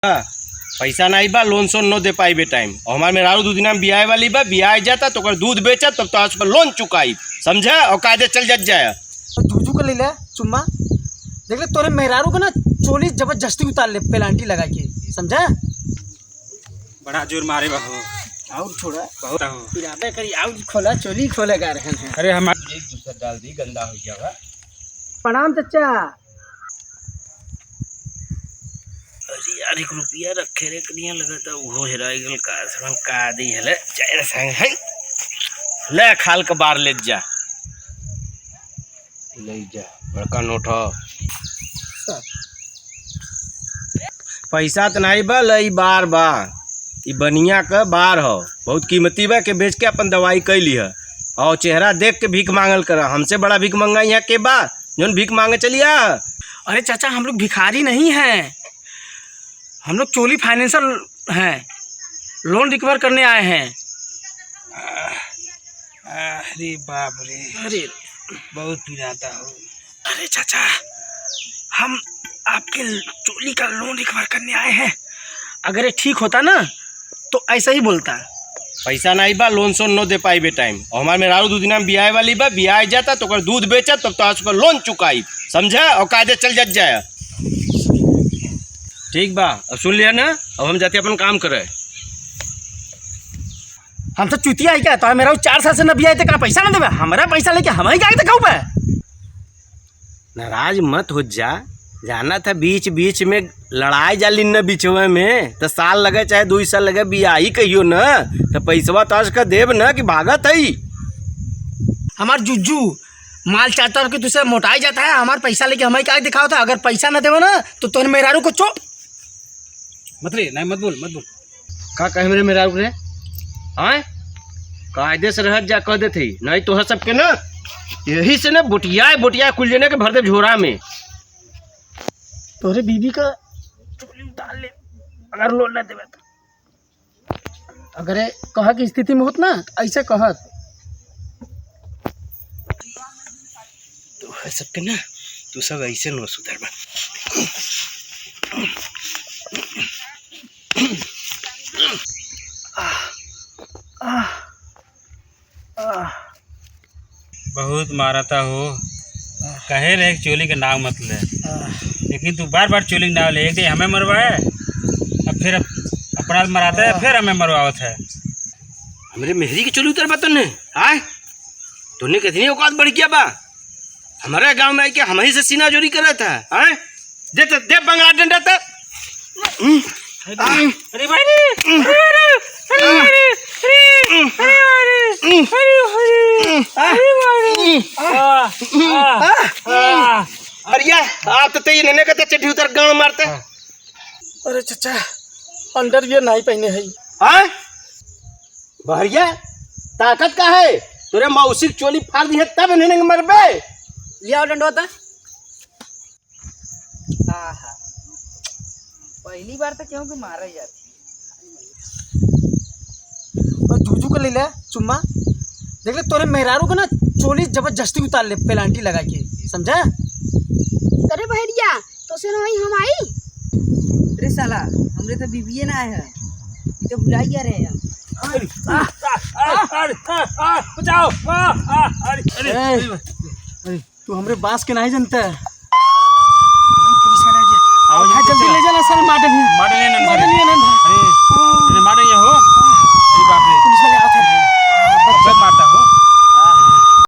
पैसा नहीं बा, लोन सोन न दे पाई बे टाइम। और हमारे मेहरारू 2 दिन में बियाह वाली बा, बियाह जाता तो कर दूध बेचा तब तो आज पर लोन चुकाई, समझा? और कायदे चल जाए। जूजू का ले ले चुम्मा, देख ले तोरे मेहरारू को ना चोली जबरदस्ती उतार ले पेलांटी लगा के, समझा? बड़ा जोर मारे बाबू और छोड़ा बहुत इरादा करी और खोला चोली खोलेगा रहन है। अरे हमारे एक दूसरा डाल दी, गंदा हो गया। प्रणाम चाचा। अरे यार 1 रुपया रखे रे कनिया लगता वो हेराई गल का संग का दी हले चाय संग है ले खाल के बार ले जा बड़का नोट हो। पैसा तो नहीं बा, लई बार बा, ई बनिया का बार हो, बहुत कीमती बा के बेच के अपन दवाई कैली है। और चेहरा देख के भीख मांगल कर, हमसे बड़ा भीख मंगा यहाँ के बा जोन भीख मांगे चलिया। अरे चाचा हम लोग भिखारी नहीं हैं, हम लोग चोली फाइनेंशियल हैं, लोन रिकवर करने आए हैं। अरे बाप रे, अरे बहुत पिराता हो। अरे चाचा हम आपके चोली का लोन रिकवर करने आए हैं, अगर ये ठीक होता ना तो ऐसा ही बोलता। पैसा नहीं बा, लोन सोन न दे पाई बे टाइम। और हमारे मेहरारू 2 दिन में बियाह वाली बा, बियाह जाता तो कर दूध बेचा तब तो आज पर लोन चुकाई, समझा? और कायदे चल जाए। ठीक बा, अब सुन लिया ना, अब हम जाते अपन काम करे। हम तो चुतिया है क्या? तो मेरा 4 साल से न बिया का पैसा ना देवे, हमारा पैसा लेके हम ही क्या दिखाऊ पे। नाराज मत हो जा, जाना था बीच बीच में लड़ाई जाली न बीचवे में, तो साल लगे चाहे 2 साल लगे बियाही कहियो न, तो पैसवा तज का देव न कि भागत है। हमार जुज्जू माल चाहता कि तुझसे मोटाई जाता है, हमारा पैसा लेके हमें क्या दिखाओ था। अगर पैसा न देवे ना तो तुम मेहरारू को चो मत रे, नहीं मत बोल। का कहे मेरे मेहरारू रे? हाँ कायदे से रह जा कह दे थी, नहीं तो सबके ना यही से ना बोटिया कुल लेने के भर दे झोरा में। तोरे बीबी का चोली उतार ले अगर लोन न देवे तो। अगर कहा की स्थिति में होत ना ऐसे कहत तो है सबके ना, तू सब ऐसे न सुधर बा। बहुत मारता हो, कहे रहे चोली का नाम मत ले, लेकिन तू बार बार चोली का नाम ले। एक दिन हमें मरवाए, अब फिर अपना मराता है, फिर हमें मरवावत है। हमारे मेहरी की चोली उतर बा तन्ने, आय तूने कितनी औकात बढ़ गया बा? हमारे गांव में क्या हम ही से सीना जोरी कर रहा था? आय दे बंगला डंडा था। अरे भाई अरे आप तो ये नने कहते चड्डी उतर गांव मारते। अरे चाचा अंडरवियर नहीं पहने है। हाँ भैया ताकत का है तुरे मौसिक चोली फाड़ दी है तब नने मरबे। लिया डंडो था। पहली बार तो क्यों कि मारा जाती। जूजू का ले ले चुम्मा, देख ले तोरे मेहरारू को ना चोली जबरदस्ती उतार ले पेलांटी लगा के, समझा? अरे भैया तो से नहीं हम आई। अरे साला हमरे तो बीबीए ना आए हैं, तो भुला गया रहे हैं। बचाओ। अरे तू हमरे बांस के नहीं जानता है। पुलिस वाला आ गया, जल्दी ले जाना सर माटे लेना